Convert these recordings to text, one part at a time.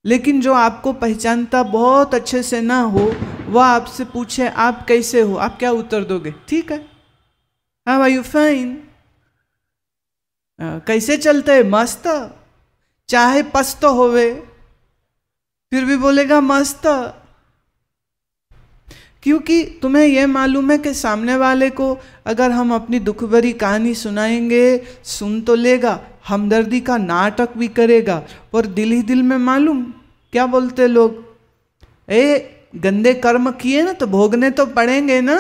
लेकिन जो आपको पहचानता बहुत अच्छे से ना हो, वह आपसे पूछे आप कैसे हो, आप क्या उत्तर दोगे? ठीक है, हाउ आर यू, फाइन। कैसे चलते है? मस्त। चाहे पस्त होवे फिर भी बोलेगा मस्त, क्योंकि तुम्हें यह मालूम है कि सामने वाले को अगर हम अपनी दुख भरी कहानी सुनाएंगे, सुन तो लेगा, हमदर्दी का नाटक भी करेगा, पर दिल ही दिल में मालूम क्या बोलते लोग, गंदे कर्म किए ना तो भोगने तो पड़ेंगे ना।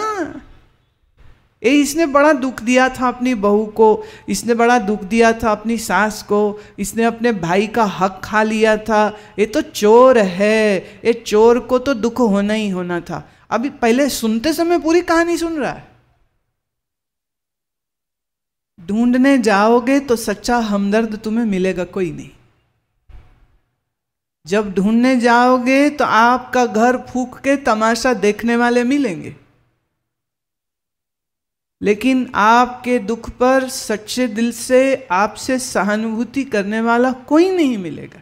इसने बड़ा दुख दिया था अपनी बहू को, इसने बड़ा दुख दिया था अपनी सास को, इसने अपने भाई का हक खा लिया था, ये तो चोर है, ये चोर को तो दुख होना ही होना था। अभी पहले सुनते समय पूरी कहानी सुन रहा है। ढूंढने जाओगे तो सच्चा हमदर्द तुम्हें मिलेगा कोई नहीं। जब ढूंढने जाओगे तो आपका घर फूंक के तमाशा देखने वाले मिलेंगे, लेकिन आपके दुख पर सच्चे दिल से आपसे सहानुभूति करने वाला कोई नहीं मिलेगा।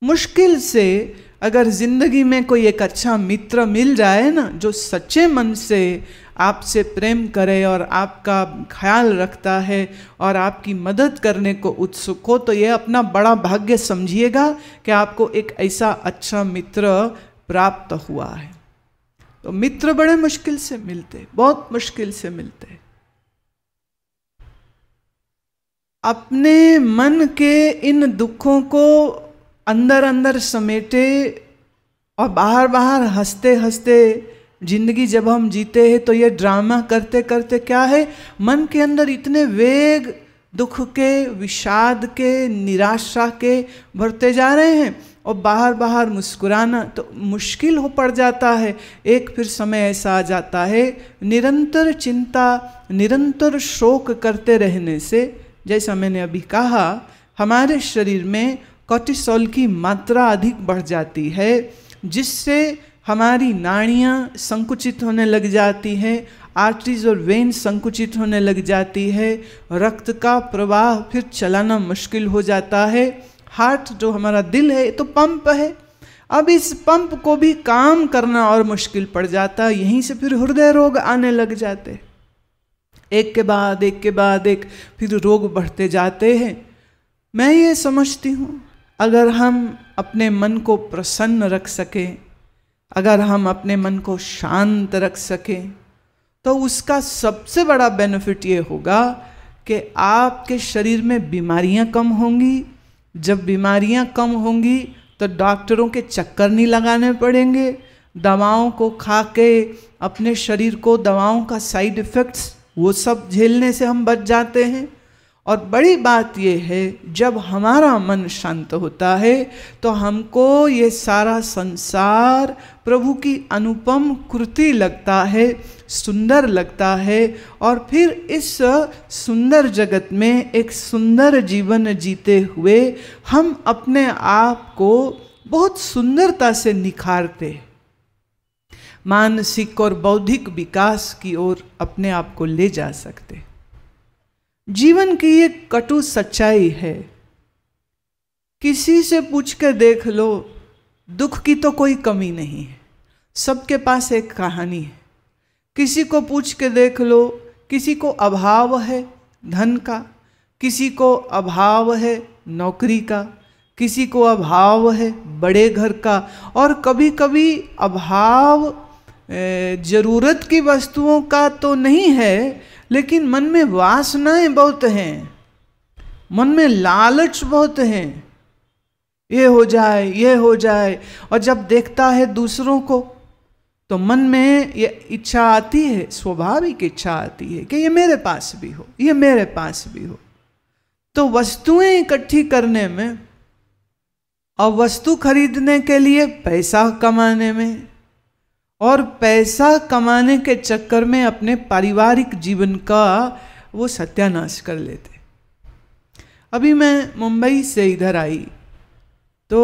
मुश्किल से अगर जिंदगी में कोई एक अच्छा मित्र मिल जाए ना, जो सच्चे मन से आपसे प्रेम करे और आपका ख्याल रखता है और आपकी मदद करने को उत्सुक हो, तो यह अपना बड़ा भाग्य समझिएगा कि आपको एक ऐसा अच्छा मित्र प्राप्त हुआ है। तो मित्र बड़े मुश्किल से मिलते, बहुत मुश्किल से मिलते। अपने मन के इन दुखों को अंदर अंदर समेटे और बाहर बाहर हंसते हंसते जिंदगी जब हम जीते हैं, तो ये ड्रामा करते करते क्या है, मन के अंदर इतने वेग दुख के, विषाद के, निराशा के बढ़ते जा रहे हैं, और बाहर बाहर मुस्कुराना तो मुश्किल हो पड़ जाता है। एक फिर समय ऐसा आ जाता है, निरंतर चिंता, निरंतर शोक करते रहने से, जैसा मैंने अभी कहा, हमारे शरीर में कोर्टिसोल की मात्रा अधिक बढ़ जाती है, जिससे हमारी नाड़ियाँ संकुचित होने लग जाती हैं, आर्टरीज और वेन संकुचित होने लग जाती है, रक्त का प्रवाह फिर चलाना मुश्किल हो जाता है। हार्ट जो हमारा दिल है तो पंप है, अब इस पंप को भी काम करना और मुश्किल पड़ जाता है। यहीं से फिर हृदय रोग आने लग जाते, एक के बाद एक के बाद एक फिर रोग बढ़ते जाते हैं। मैं ये समझती हूँ, अगर हम अपने मन को प्रसन्न रख सकें, अगर हम अपने मन को शांत रख सकें, तो उसका सबसे बड़ा बेनिफिट ये होगा कि आपके शरीर में बीमारियां कम होंगी। जब बीमारियां कम होंगी तो डॉक्टरों के चक्कर नहीं लगाने पड़ेंगे, दवाओं को खा के अपने शरीर को, दवाओं का साइड इफ़ेक्ट्स वो सब झेलने से हम बच जाते हैं। और बड़ी बात यह है, जब हमारा मन शांत होता है तो हमको ये सारा संसार प्रभु की अनुपम कृति लगता है, सुंदर लगता है, और फिर इस सुंदर जगत में एक सुंदर जीवन जीते हुए हम अपने आप को बहुत सुंदरता से निखारते, मानसिक और बौद्धिक विकास की ओर अपने आप को ले जा सकते। जीवन की एक कटु सच्चाई है, किसी से पूछ के देख लो, दुख की तो कोई कमी नहीं है, सबके पास एक कहानी है। किसी को पूछ के देख लो, किसी को अभाव है धन का, किसी को अभाव है नौकरी का, किसी को अभाव है बड़े घर का, और कभी कभी अभाव जरूरत की वस्तुओं का तो नहीं है, लेकिन मन में वासनाएं बहुत हैं, मन में लालच बहुत हैं, ये हो जाए ये हो जाए। और जब देखता है दूसरों को तो मन में ये इच्छा आती है, स्वाभाविक इच्छा आती है कि ये मेरे पास भी हो, ये मेरे पास भी हो। तो वस्तुएं इकट्ठी करने में और वस्तु खरीदने के लिए पैसा कमाने में, और पैसा कमाने के चक्कर में अपने पारिवारिक जीवन का वो सत्यानाश कर लेते। अभी मैं मुंबई से इधर आई तो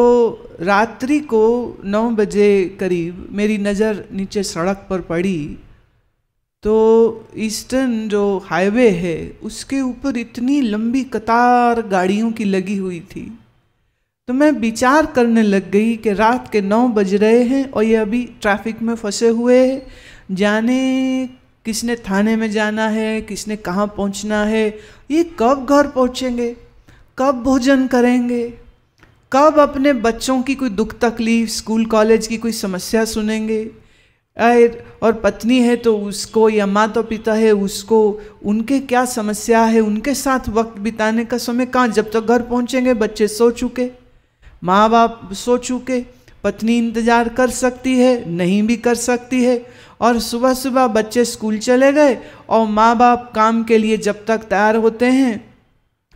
रात्रि को 9 बजे करीब मेरी नज़र नीचे सड़क पर पड़ी, तो ईस्टर्न जो हाईवे है उसके ऊपर इतनी लंबी कतार गाड़ियों की लगी हुई थी। तो मैं विचार करने लग गई कि रात के 9 बज रहे हैं और ये अभी ट्रैफिक में फंसे हुए हैं, जाने किसने थाने में जाना है, किसने कहाँ पहुँचना है, ये कब घर पहुँचेंगे, कब भोजन करेंगे, कब अपने बच्चों की कोई दुख तकलीफ, स्कूल कॉलेज की कोई समस्या सुनेंगे, और पत्नी है तो उसको, या माता पिता है उसको, उनके क्या समस्या है, उनके साथ वक्त बिताने का समय कहाँ। जब तक घर पहुँचेंगे बच्चे सो चुके, माँ बाप सो चुके, पत्नी इंतज़ार कर सकती है, नहीं भी कर सकती है, और सुबह सुबह बच्चे स्कूल चले गए और माँ बाप काम के लिए जब तक तैयार होते हैं,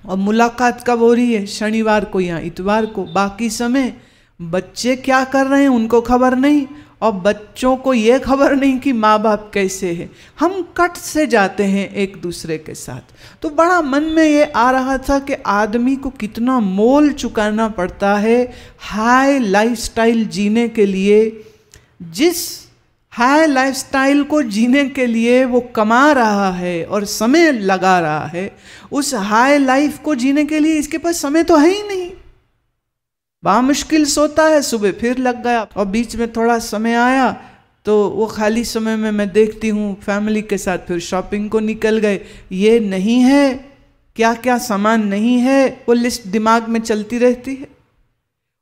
और मुलाकात कब हो रही है, शनिवार को या इतवार को, बाकी समय बच्चे क्या कर रहे हैं उनको खबर नहीं, और बच्चों को ये खबर नहीं कि माँ बाप कैसे हैं। हम कट से जाते हैं एक दूसरे के साथ। तो बड़ा मन में ये आ रहा था कि आदमी को कितना मोल चुकाना पड़ता है हाई लाइफस्टाइल जीने के लिए। जिस हाई लाइफस्टाइल को जीने के लिए वो कमा रहा है और समय लगा रहा है, उस हाई लाइफ को जीने के लिए इसके पास समय तो है ही नहीं। बड़ा मुश्किल सोता है, सुबह फिर लग गया, और बीच में थोड़ा समय आया तो वो खाली समय में मैं देखती हूँ फैमिली के साथ फिर शॉपिंग को निकल गए। ये नहीं है, क्या क्या सामान नहीं है, वो लिस्ट दिमाग में चलती रहती है।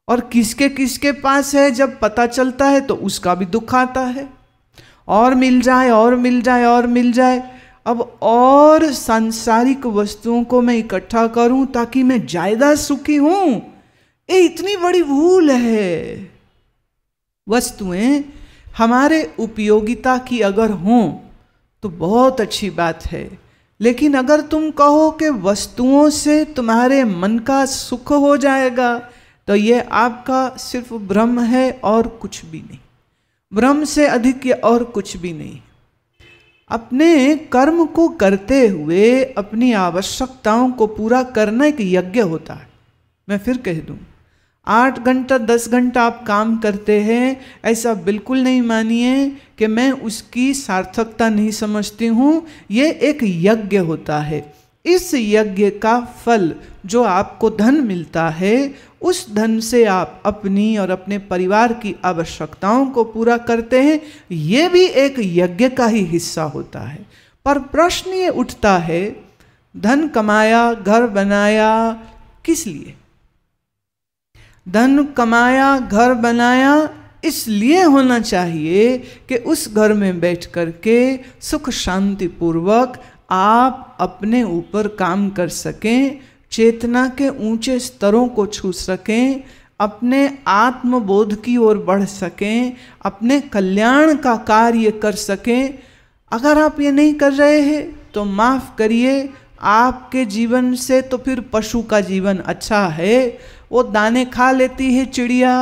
और किसके किसके पास है जब पता चलता है तो उसका भी दुख आता है, और मिल जाए और मिल जाए और मिल जाए। अब और सांसारिक वस्तुओं को मैं इकट्ठा करूं ताकि मैं ज्यादा सुखी हूं, ये इतनी बड़ी भूल है। वस्तुएं हमारे उपयोगिता की अगर हों तो बहुत अच्छी बात है, लेकिन अगर तुम कहो कि वस्तुओं से तुम्हारे मन का सुख हो जाएगा तो ये आपका सिर्फ भ्रम है और कुछ भी नहीं। भ्रम से अधिक ये और कुछ भी नहीं। अपने कर्म को करते हुए अपनी आवश्यकताओं को पूरा करना एक यज्ञ होता है। मैं फिर कह दूं, 8 घंटा 10 घंटा आप काम करते हैं, ऐसा बिल्कुल नहीं मानिए कि मैं उसकी सार्थकता नहीं समझती हूँ। ये एक यज्ञ होता है। इस यज्ञ का फल जो आपको धन मिलता है, उस धन से आप अपनी और अपने परिवार की आवश्यकताओं को पूरा करते हैं। ये भी एक यज्ञ का ही हिस्सा होता है। पर प्रश्न ये उठता है, धन कमाया, घर बनाया, किस लिए? धन कमाया, घर बनाया इसलिए होना चाहिए कि उस घर में बैठ करके सुख शांति पूर्वक आप अपने ऊपर काम कर सकें, चेतना के ऊंचे स्तरों को छू सकें, अपने आत्मबोध की ओर बढ़ सकें, अपने कल्याण का कार्य कर सकें। अगर आप ये नहीं कर रहे हैं तो माफ़ करिए, आपके जीवन से तो फिर पशु का जीवन अच्छा है। वो दाने खा लेती है चिड़िया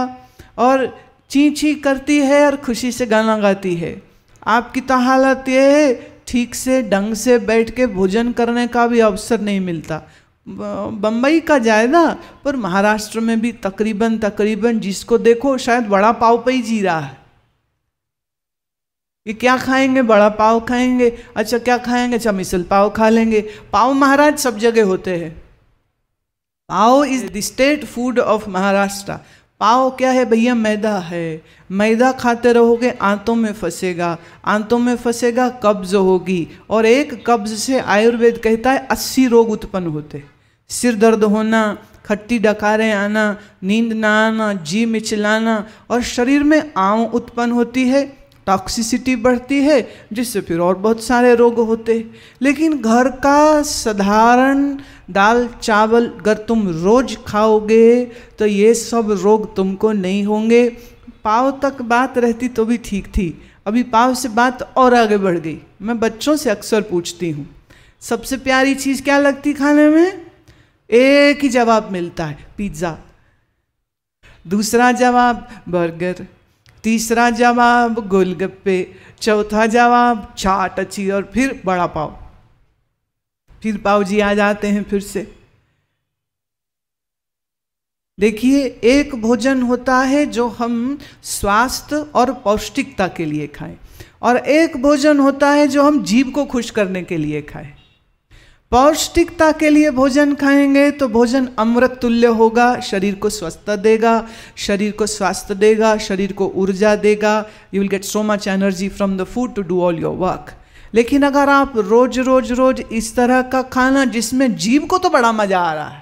और ची ची करती है और खुशी से गाना गाती है। आपकी तो हालत ये है, ठीक से ढंग से बैठ के भोजन करने का भी अवसर नहीं मिलता। बम्बई का जायदा, पर महाराष्ट्र में भी तकरीबन जिसको देखो शायद बड़ा पाव पे ही जी रहा है। ये क्या खाएंगे? बड़ा पाव खाएंगे। अच्छा क्या खाएंगे? अच्छा मिसल पाव खा लेंगे। पाव महाराज सब जगह होते हैं। Pav is the state food of Maharashtra. पाव क्या है भैया? मैदा है। मैदा खाते रहोगे आंतों में फंसेगा, आंतों में फंसेगा कब्ज होगी, और एक कब्ज से आयुर्वेद कहता है 80 रोग उत्पन्न होते। सिर दर्द होना, खट्टी डकारें आना, नींद ना आना, जी मिचलाना, और शरीर में आंव उत्पन्न होती है, टॉक्सिसिटी बढ़ती है, जिससे फिर और बहुत सारे रोग होते हैं। लेकिन घर का साधारण दाल चावल अगर तुम रोज खाओगे तो ये सब रोग तुमको नहीं होंगे। पाव तक बात रहती तो भी ठीक थी, अभी पाव से बात और आगे बढ़ गई। मैं बच्चों से अक्सर पूछती हूँ, सबसे प्यारी चीज़ क्या लगती खाने में? एक ही जवाब मिलता है, पिज्ज़ा। दूसरा जवाब बर्गर, तीसरा जवाब गोलगप्पे, चौथा जवाब चाट अच्छी, और फिर बड़ा पाव। फिर पाव जी आ जाते हैं फिर से। देखिए, एक भोजन होता है जो हम स्वास्थ्य और पौष्टिकता के लिए खाएं, और एक भोजन होता है जो हम जीभ को खुश करने के लिए खाएं। पौष्टिकता के लिए भोजन खाएंगे तो भोजन अमृत तुल्य होगा, शरीर को स्वस्थ देगा, शरीर को स्वास्थ्य देगा, शरीर को ऊर्जा देगा। You will get so much energy from the food to do all your work. लेकिन अगर आप रोज रोज रोज इस तरह का खाना, जिसमें जीव को तो बड़ा मजा आ रहा है,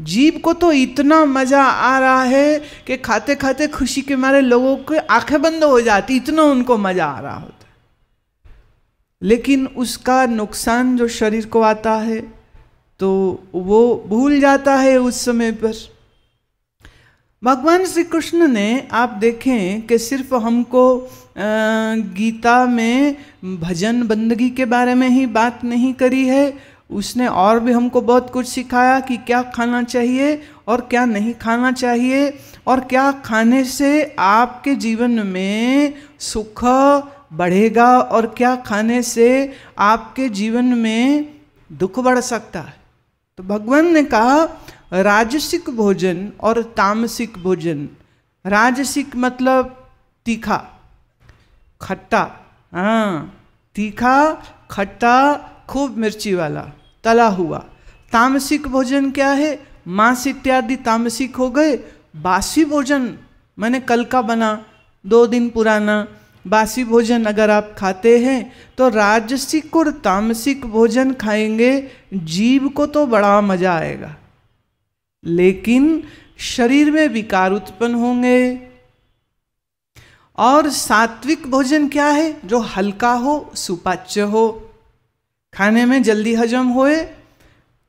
जीव को तो इतना मजा आ रहा है कि खाते खाते खुशी के मारे लोगों की आंखें बंद हो जाती, इतना उनको मजा आ रहा होता है, लेकिन उसका नुकसान जो शरीर को आता है तो वो भूल जाता है उस समय पर। भगवान श्री कृष्ण ने आप देखें कि सिर्फ हमको गीता में भजन बंदगी के बारे में ही बात नहीं करी है, उसने और भी हमको बहुत कुछ सिखाया कि क्या खाना चाहिए और क्या नहीं खाना चाहिए, और क्या खाने से आपके जीवन में सुख बढ़ेगा और क्या खाने से आपके जीवन में दुख बढ़ सकता है। तो भगवान ने कहा राजसिक भोजन और तामसिक भोजन। राजसिक मतलब तीखा खट्टा, हाँ तीखा खट्टा खूब मिर्ची वाला तला हुआ। तामसिक भोजन क्या है? मांस इत्यादि तामसिक हो गए। बासी भोजन मैंने कल का बना 2 दिन पुराना बासी भोजन अगर आप खाते हैं तो राजसिक और तामसिक भोजन खाएंगे, जीव को तो बड़ा मजा आएगा लेकिन शरीर में विकार उत्पन्न होंगे। और सात्विक भोजन क्या है? जो हल्का हो, सुपाच्य हो, खाने में जल्दी हजम होए,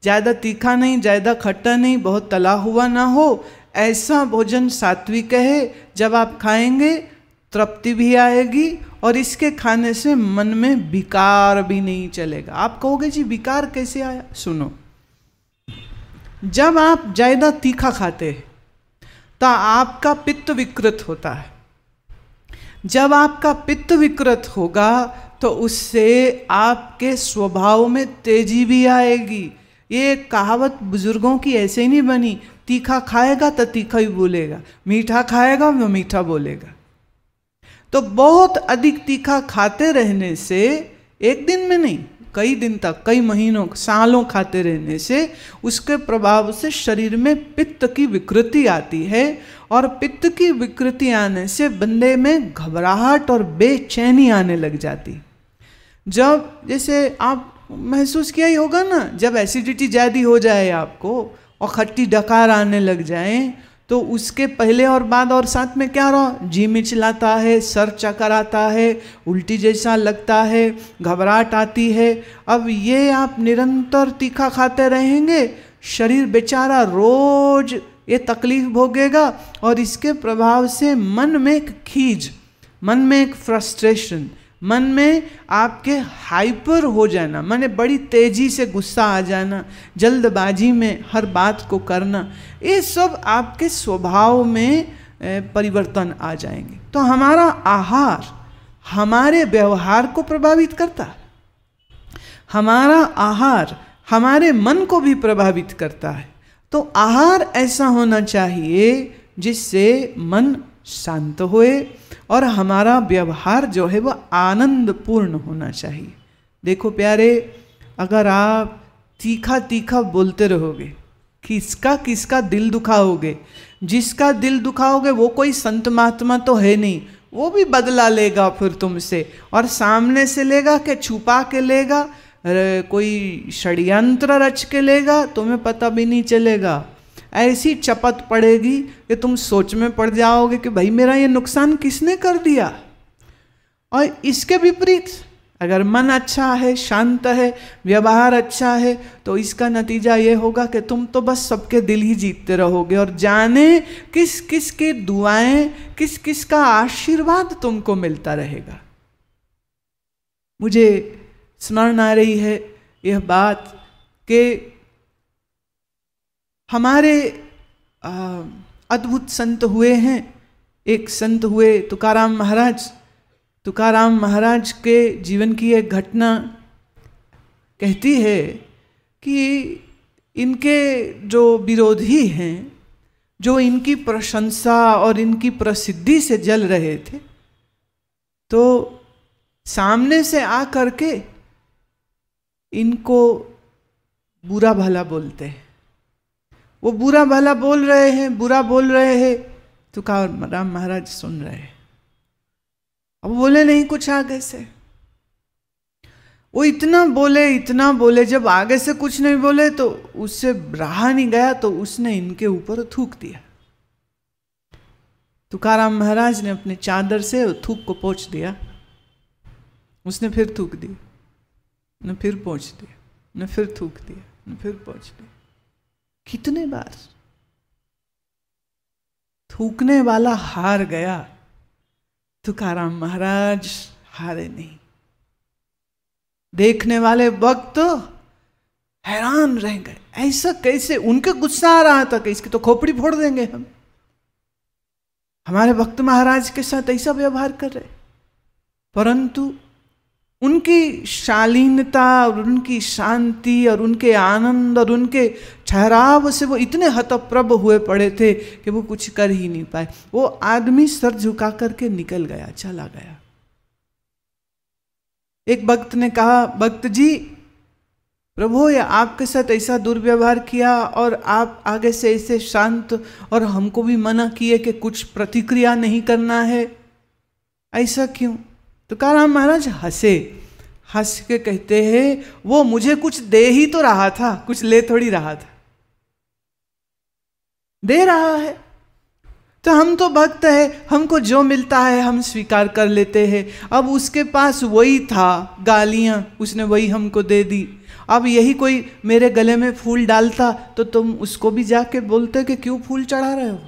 ज़्यादा तीखा नहीं, ज़्यादा खट्टा नहीं, बहुत तला हुआ ना हो, ऐसा भोजन सात्विक है। जब आप खाएंगे तृप्ति भी आएगी और इसके खाने से मन में विकार भी नहीं चलेगा। आप कहोगे जी विकार कैसे आया? सुनो, जब आप ज़्यादा तीखा खाते हैं तो आपका पित्त विकृत होता है। जब आपका पित्त विकृत होगा तो उससे आपके स्वभाव में तेजी भी आएगी। ये कहावत बुजुर्गों की ऐसे ही नहीं बनी, तीखा खाएगा तो तीखा ही बोलेगा, मीठा खाएगा तो मीठा बोलेगा। तो बहुत अधिक तीखा खाते रहने से, एक दिन में नहीं, कई दिन तक, कई महीनों, सालों खाते रहने से उसके प्रभाव से शरीर में पित्त की विकृति आती है और पित्त की विकृति आने से बंदे में घबराहट और बेचैनी आने लग जाती। जब जैसे आप महसूस किया ही होगा ना, जब एसिडिटी ज़्यादा हो जाए आपको और खट्टी डकार आने लग जाए तो उसके पहले और बाद और साथ में क्या रहा? जी मिचलाता है, सर चक्कर आता है, उल्टी जैसा लगता है, घबराहट आती है। अब ये आप निरंतर तीखा खाते रहेंगे, शरीर बेचारा रोज ये तकलीफ भोगेगा और इसके प्रभाव से मन में एक खीज, मन में एक फ्रस्ट्रेशन, मन में आपके हाइपर हो जाना, माने बड़ी तेजी से गुस्सा आ जाना, जल्दबाजी में हर बात को करना, ये सब आपके स्वभाव में परिवर्तन आ जाएंगे। तो हमारा आहार हमारे व्यवहार को प्रभावित करता है, हमारा आहार हमारे मन को भी प्रभावित करता है। तो आहार ऐसा होना चाहिए जिससे मन शांत होए और हमारा व्यवहार जो है वह आनंदपूर्ण होना चाहिए। देखो प्यारे, अगर आप तीखा तीखा बोलते रहोगे, किसका किसका दिल दुखाओगे। जिसका दिल दुखाओगे वो कोई संत महात्मा तो है नहीं, वो भी बदला लेगा फिर तुमसे, और सामने से लेगा कि छुपा के लेगा, कोई षड्यंत्र रच के लेगा, तुम्हें पता भी नहीं चलेगा। ऐसी चपत पड़ेगी कि तुम सोच में पड़ जाओगे कि भाई मेरा ये नुकसान किसने कर दिया। और इसके विपरीत अगर मन अच्छा है, शांत है, व्यवहार अच्छा है, तो इसका नतीजा ये होगा कि तुम तो बस सबके दिल ही जीतते रहोगे और जाने किस किस की दुआएं, किस किस का आशीर्वाद तुमको मिलता रहेगा। मुझे स्मरण आ रही है यह बात कि हमारे अद्भुत संत हुए हैं। एक संत हुए तुकाराम महाराज। तुकाराम महाराज के जीवन की एक घटना कहती है कि इनके जो विरोधी हैं, जो इनकी प्रशंसा और इनकी प्रसिद्धि से जल रहे थे, तो सामने से आ करके इनको बुरा भला बोलते हैं। वो बुरा भला बोल रहे हैं, बुरा बोल रहे हैं, तुकाराम महाराज सुन रहे हैं। अब बोले नहीं कुछ आगे से, वो इतना बोले, जब आगे से कुछ नहीं बोले तो उससे रहा नहीं गया, तो उसने इनके ऊपर थूक दिया। तुकाराम महाराज ने अपने चादर से थूक को पोंछ दिया। उसने फिर थूक दी, ने फिर पोंछ दिया, ने फिर थूक दिया, ने फिर पोंछ दिया। कितने बार? थूकने वाला हार गया, तुकाराम महाराज हारे नहीं। देखने वाले भक्त हैरान रह गए, ऐसा कैसे? उनके गुस्सा आ रहा था कि इसकी तो खोपड़ी फोड़ देंगे हम, हमारे भक्त महाराज के साथ ऐसा व्यवहार कर रहे। परंतु उनकी शालीनता और उनकी शांति और उनके आनंद और उनके ठहराव से वो इतने हतप्रभ हुए पड़े थे कि वो कुछ कर ही नहीं पाए। वो आदमी सर झुका करके निकल गया, चला गया। एक भक्त ने कहा, भक्त जी प्रभु, ये आपके साथ ऐसा दुर्व्यवहार किया और आप आगे से ऐसे शांत, और हमको भी मना किए कि कुछ प्रतिक्रिया नहीं करना है, ऐसा क्यों? तुकाराम महाराज हंसे, हंस के कहते हैं, वो मुझे कुछ दे ही तो रहा था, कुछ ले थोड़ी रहा था, दे रहा है। तो हम तो भक्त है, हमको जो मिलता है हम स्वीकार कर लेते हैं। अब उसके पास वही था, गालियां, उसने वही हमको दे दी। अब यही कोई मेरे गले में फूल डालता तो तुम उसको भी जाके बोलते कि क्यों फूल चढ़ा रहे हो?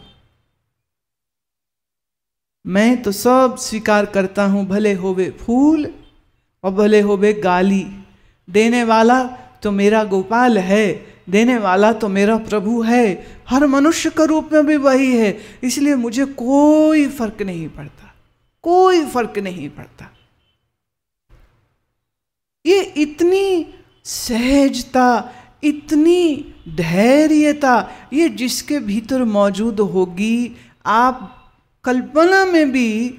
मैं तो सब स्वीकार करता हूं, भले होवे फूल और भले होवे गाली। देने वाला तो मेरा गोपाल है, देने वाला तो मेरा प्रभु है, हर मनुष्य के रूप में भी वही है, इसलिए मुझे कोई फर्क नहीं पड़ता, कोई फर्क नहीं पड़ता। ये इतनी सहजता, इतनी धैर्यता, ये जिसके भीतर मौजूद होगी, आप कल्पना में भी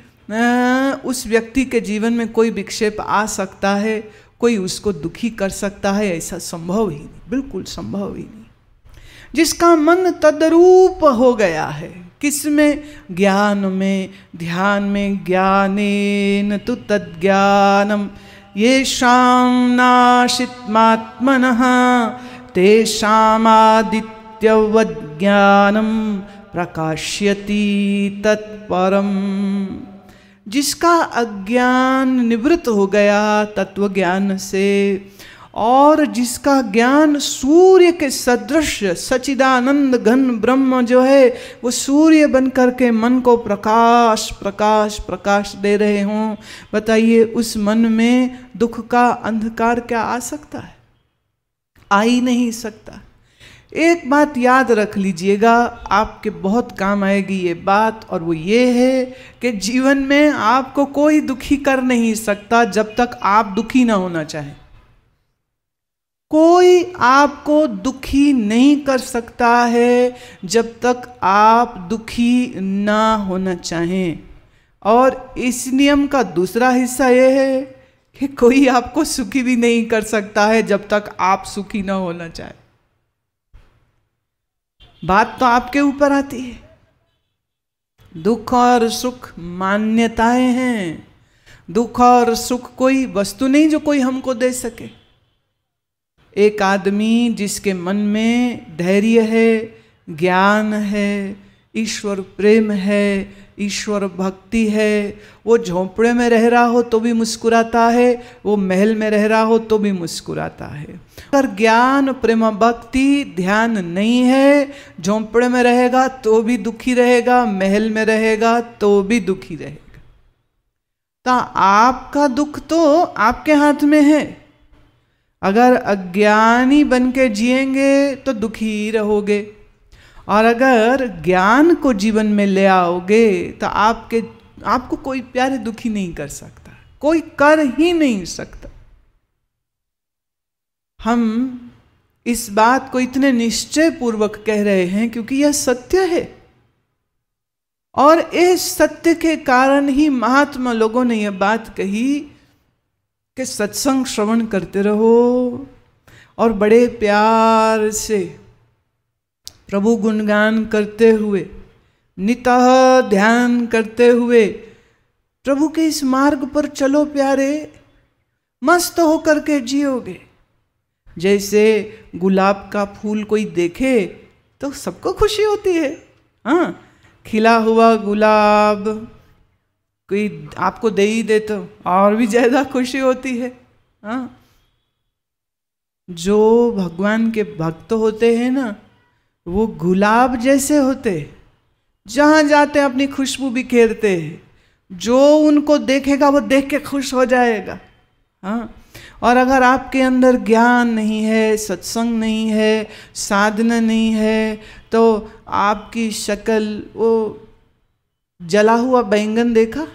उस व्यक्ति के जीवन में कोई विक्षेप आ सकता है, कोई उसको दुखी कर सकता है, ऐसा संभव ही नहीं, बिल्कुल संभव ही नहीं। जिसका मन तद्रूप हो गया है, किसमें? ज्ञान में, ध्यान में। ज्ञानेन तु तद्ज्ञानम येषां नाशित्मात्मनः तेषामादित्यवद् ज्ञानम प्रकाश्यति तत्परम। जिसका अज्ञान निवृत्त हो गया तत्व ज्ञान से, और जिसका ज्ञान सूर्य के सदृश सचिदानंद घन ब्रह्म जो है वो सूर्य बन करके मन को प्रकाश प्रकाश प्रकाश दे रहे हों, बताइए उस मन में दुख का अंधकार क्या आ सकता है? आ ही नहीं सकता। एक बात याद रख लीजिएगा, आपके बहुत काम आएगी ये बात, और वो ये है कि जीवन में आपको कोई दुखी कर नहीं सकता जब तक आप दुखी ना होना चाहें। कोई आपको दुखी नहीं कर सकता है जब तक आप दुखी ना होना चाहें। और इस नियम का दूसरा हिस्सा यह है कि कोई आपको सुखी भी नहीं कर सकता है जब तक आप सुखी ना होना चाहें। बात तो आपके ऊपर आती है। दुख और सुख मान्यताएं हैं। दुख और सुख कोई वस्तु नहीं जो कोई हमको दे सके। एक आदमी जिसके मन में धैर्य है, ज्ञान है, ईश्वर प्रेम है, ईश्वर भक्ति है, वो झोंपड़े में रह रहा हो तो भी मुस्कुराता है, वो महल में रह रहा हो तो भी मुस्कुराता है। अगर ज्ञान प्रेम भक्ति ध्यान नहीं है, झोंपड़े में रहेगा तो भी दुखी रहेगा, महल में रहेगा तो भी दुखी रहेगा। तो आपका दुख तो आपके हाथ में है। अगर अज्ञानी बन के जिएंगे तो दुखी ही रहोगे, और अगर ज्ञान को जीवन में ले आओगे तो आपको कोई प्यारे दुखी नहीं कर सकता, कोई कर ही नहीं सकता। हम इस बात को इतने निश्चय पूर्वक कह रहे हैं क्योंकि यह सत्य है, और इस सत्य के कारण ही महात्मा लोगों ने यह बात कही कि सत्संग श्रवण करते रहो और बड़े प्यार से प्रभु गुणगान करते हुए, नितः ध्यान करते हुए प्रभु के इस मार्ग पर चलो प्यारे, मस्त होकर के जियोगे। जैसे गुलाब का फूल कोई देखे तो सबको खुशी होती है। हाँ, खिला हुआ गुलाब कोई आपको दे ही दे तो और भी ज्यादा खुशी होती है। हाँ, जो भगवान के भक्त होते हैं ना, वो गुलाब जैसे होते, जहां जाते अपनी खुशबू बिखेरते हैं। जो उनको देखेगा वो देख के खुश हो जाएगा। हाँ, और अगर आपके अंदर ज्ञान नहीं है, सत्संग नहीं है, साधना नहीं है, तो आपकी शक्ल वो जला हुआ बैंगन देखा,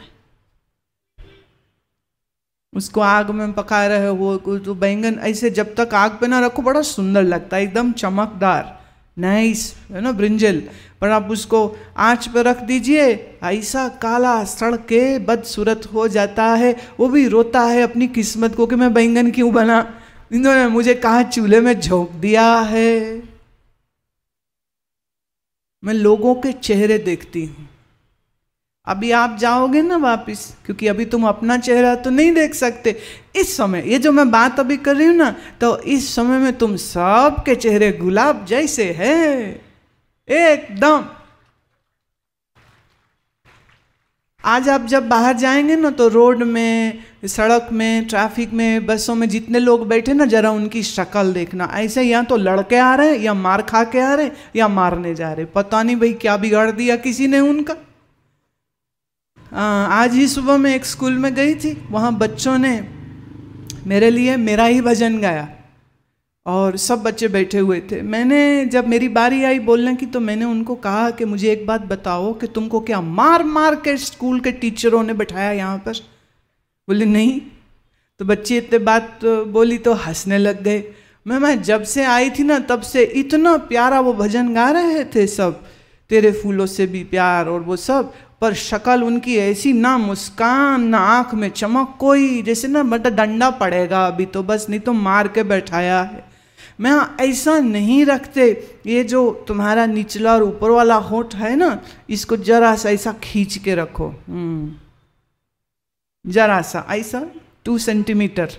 उसको आग में पका रहे हो, तो बैंगन ऐसे जब तक आग पे ना रखो बड़ा सुंदर लगता है, एकदम चमकदार, नाइस है ना, ब्रिंजल। पर आप उसको आंच पे रख दीजिए, ऐसा काला सड़ के बदसूरत हो जाता है। वो भी रोता है अपनी किस्मत को कि मैं बैंगन क्यों बना, इन्होंने मुझे कहाँ चूल्हे में झोंक दिया है। मैं लोगों के चेहरे देखती हूँ। अभी आप जाओगे ना वापिस, क्योंकि अभी तुम अपना चेहरा तो नहीं देख सकते इस समय। ये जो मैं बात अभी कर रही हूँ ना, तो इस समय में तुम सबके चेहरे गुलाब जैसे हैं एकदम। आज आप जब बाहर जाएंगे ना, तो रोड में, सड़क में, ट्रैफिक में, बसों में जितने लोग बैठे ना, जरा उनकी शक्ल देखना। ऐसे या तो लड़के आ रहे हैं, या मार खा के आ रहे हैं, या मारने जा रहे। पता नहीं भाई क्या बिगाड़ दिया किसी ने उनका। आज ही सुबह मैं एक स्कूल में गई थी, वहाँ बच्चों ने मेरे लिए मेरा ही भजन गाया और सब बच्चे बैठे हुए थे। मैंने जब मेरी बारी आई बोलने की, तो मैंने उनको कहा कि मुझे एक बात बताओ कि तुमको क्या मार मार के स्कूल के टीचरों ने बैठाया यहाँ पर? बोले नहीं। तो बच्चे इतने बात बोली तो हंसने लग गए। मैं जब से आई थी ना, तब से इतना प्यारा वो भजन गा रहे थे सब, तेरे फूलों से भी प्यार और वो सब, पर शक्ल उनकी ऐसी, ना मुस्कान ना आँख में चमक कोई, जैसे ना मतलब डंडा पड़ेगा अभी तो बस, नहीं तो मार के बैठाया है। मैं ऐसा नहीं रखते। ये जो तुम्हारा निचला और ऊपर वाला होंठ है ना, इसको जरा सा ऐसा खींच के रखो, जरा सा ऐसा 2 सेंटीमीटर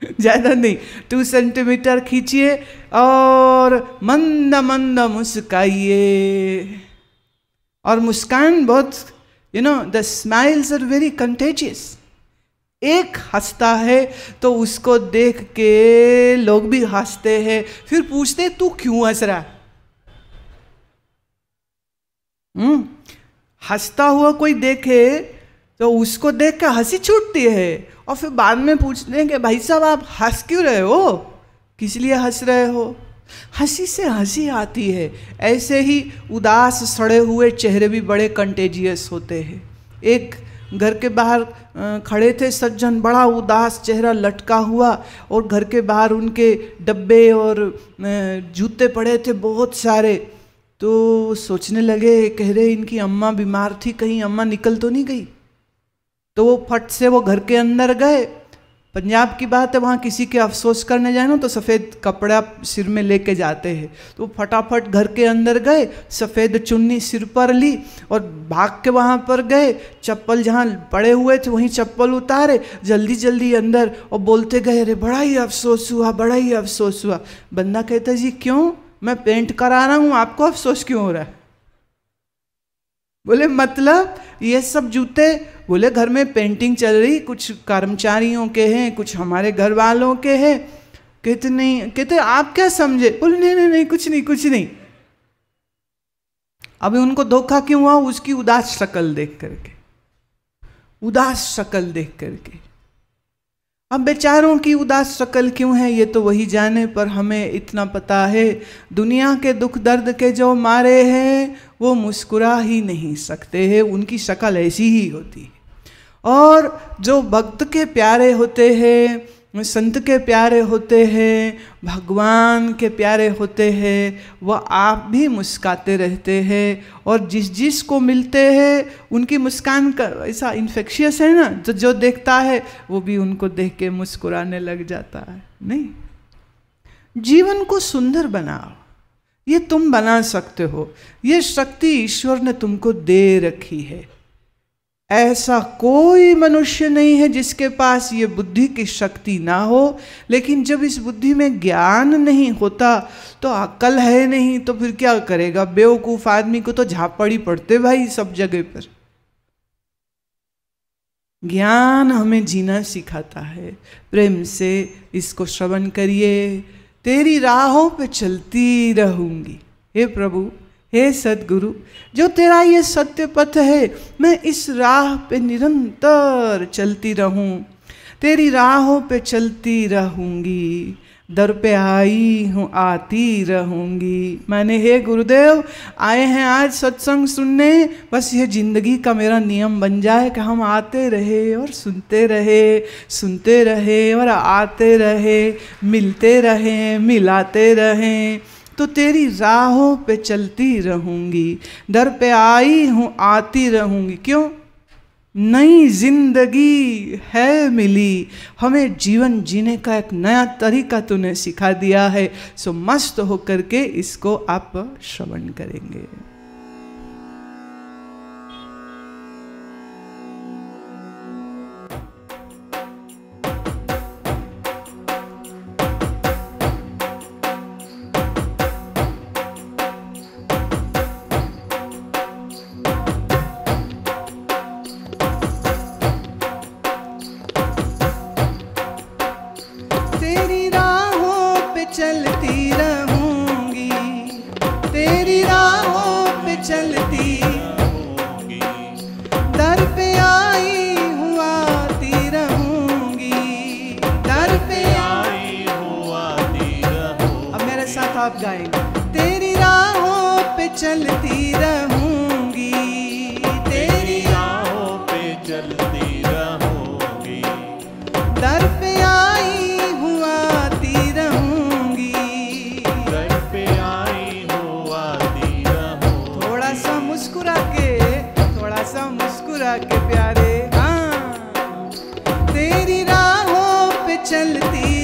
ज्यादा नहीं, 2 सेंटीमीटर खींचिए और मंद मंद मुस्काइए। और मुस्कान बहुत, the smiles are very contagious. एक हंसता है तो उसको देख के लोग भी हंसते हैं, फिर पूछते तू क्यों हंस रहा? हंसता हुआ कोई देखे तो उसको देख के हंसी छूटती है, और फिर बाद में पूछते हैं कि भाई साहब आप हंस क्यों रहे हो, किस लिए हंस रहे हो? हंसी से हंसी आती है। ऐसे ही उदास सड़े हुए चेहरे भी बड़े कंटेजियस होते हैं। एक घर के बाहर खड़े थे सज्जन, बड़ा उदास चेहरा लटका हुआ, और घर के बाहर उनके डब्बे और जूते पड़े थे बहुत सारे। तो सोचने लगे, कह रहे इनकी अम्मा बीमार थी, कहीं अम्मा निकल तो नहीं गई। तो वो फट से वो घर के अंदर गए। पंजाब की बात है, वहाँ किसी के अफसोस करने जाए ना तो सफ़ेद कपड़ा सिर में लेके जाते हैं। तो फटाफट घर के अंदर गए, सफ़ेद चुन्नी सिर पर ली और भाग के वहाँ पर गए। चप्पल जहाँ पड़े हुए थे वहीं चप्पल उतारे, जल्दी जल्दी अंदर, और बोलते गए, अरे बड़ा ही अफसोस हुआ, बड़ा ही अफसोस हुआ। बंदा कहता जी क्यों? मैं पेंट करा रहा हूँ, आपको अफसोस क्यों हो रहा है? बोले मतलब ये सब जूते? बोले घर में पेंटिंग चल रही, कुछ कर्मचारियों के हैं, कुछ हमारे घर वालों के हैं। कहते नहीं, कहते आप क्या समझे? बोले नहीं नहीं नहीं, कुछ नहीं कुछ नहीं। अभी उनको धोखा क्यों हुआ? उसकी उदास शक्ल देख करके, उदास शक्ल देख करके। अब बेचारों की उदास शक्ल क्यों है ये तो वही जाने, पर हमें इतना पता है दुनिया के दुख दर्द के जो मारे हैं वो मुस्कुरा ही नहीं सकते हैं, उनकी शक्ल ऐसी ही होती है। और जो भक्त के प्यारे होते हैं, संत के प्यारे होते हैं, भगवान के प्यारे होते हैं, वह आप भी मुस्काते रहते हैं और जिस जिस को मिलते हैं उनकी मुस्कान का ऐसा इन्फेक्शियस है ना, जो देखता है वो भी उनको देख के मुस्कुराने लग जाता है। नहीं, जीवन को सुंदर बनाओ, ये तुम बना सकते हो, ये शक्ति ईश्वर ने तुमको दे रखी है। ऐसा कोई मनुष्य नहीं है जिसके पास ये बुद्धि की शक्ति ना हो, लेकिन जब इस बुद्धि में ज्ञान नहीं होता तो अक्ल है नहीं तो फिर क्या करेगा। बेवकूफ आदमी को तो झापड़ी पड़ते भाई सब जगह पर। ज्ञान हमें जीना सिखाता है। प्रेम से इसको श्रवण करिए। तेरी राहों पे चलती रहूंगी, हे प्रभु, हे सद्गुरु, जो तेरा ये सत्य पथ है, मैं इस राह पे निरंतर चलती रहूं, तेरी राहों पे चलती रहूंगी, दर पे आई हूँ आती रहूंगी। मैंने हे गुरुदेव आए हैं आज सत्संग सुनने, बस ये जिंदगी का मेरा नियम बन जाए कि हम आते रहे और सुनते रहे और आते रहे, मिलते रहे, मिलाते रहें, तो तेरी राहों पे चलती रहूंगी, दर पे आई हूँ आती रहूंगी। क्यों? नई जिंदगी है मिली, हमें जीवन जीने का एक नया तरीका तूने सिखा दिया है। सो मस्त होकर के इसको आप श्रवण करेंगे। चलती रहूंगी, तेरी राहों पे चलती रहूंगी, दर पे आई हूँ आती रहूंगी, दर पे आई हूँ आती रहूंगी। अब मेरे साथ आप गाएंगे। तेरी राहों पे चलती रहूंगी, तेरी राहों पे चलती रहूंगी, दर पे आई हूँ आती रहूंगी, मुस्कुरा के प्यारे। हाँ, तेरी राहों पे चलती